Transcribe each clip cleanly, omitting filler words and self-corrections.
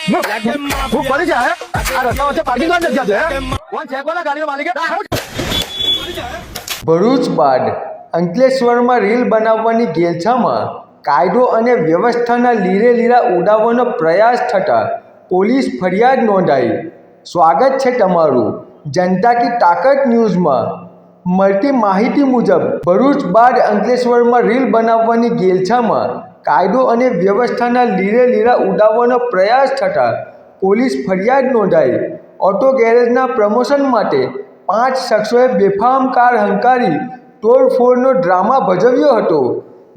હું પડી જાય આ રસ્તા વચ્ચે પાર્કિંગ જ નથી છે કોણ છે કોના ગાડીનો માલિક ભરૂચ બાદ અંકલેશ્વરમાં રીલ બનાવવાની ઘેલછામાં કાયદો અને વ્યવસ્થાના લીરે લીરા ઉડાવવાનો પ્રયાસ થતાં પોલીસ ફરિયાદ નોંધાઈ। સ્વાગત છે તમારું જનતા કી તાકત ન્યૂઝમાં। મળતી માહિતી મુજબ ભરૂચ બાદ અંકલેશ્વરમાં રીલ બનાવવાની ઘેલછામાં કાયદો અને વ્યવસ્થાના લીરે લીરા ઉડાવવાનો પ્રયાસ થતાં પોલીસ ફરિયાદ નોંધાઈ। ઓટો ગેરેજના પ્રમોશન માટે 5 શખ્સોએ બેફામ કાર હંકારી તોડફોડનો ડ્રામા ભજવ્યો હતો।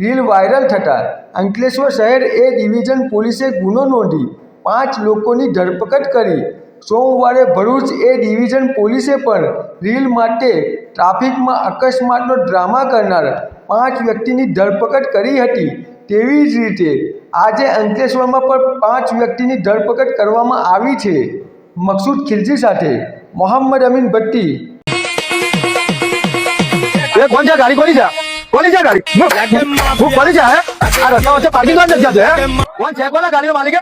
રીલ વાયરલ થતાં અંકલેશ્વર શહેર એ ડિવિઝન પોલીસે ગુનો નોંધી 5 લોકોની ધરપકડ કરી। સોમવારે ભરૂચ એ ડિવિઝન પોલીસે પણ રીલ માટે ટ્રાફિકમાં અકસ્માતનો ડ્રામા કરનાર 5 વ્યક્તિની ધરપકડ કરી હતી। તેવી જ રીતે આજે અંકલેશ્વરમાં પણ 5 વ્યક્તિની ધરપકડ કરવામાં આવી છે। મકસૂદ ખિલજી સાથે મોહમ્મદ અમીન ભટ્ટી। એ કોણ છે ગાડી કોની છે ગાડી હું પડી જાય આ રસ્તા વચ્ચે પાર્કિંગ જ નથી છે કોણ છે કોના ગાડીનો માલિક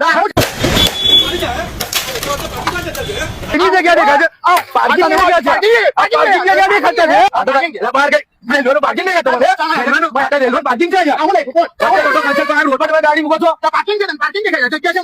કેટલી જગ્યા દેખાય છે આ પાર્કિંગ જગ્યા છે પાર્કિંગ જગ્યા દેખાય છે આ તો બહાર ગઈ રેલવેનો પાર્કિંગ નહીં કરતો રેલવે પાર્કિંગ છે રોડ પર ગાડી મૂકો છો પાર્કિંગ દેખાય છે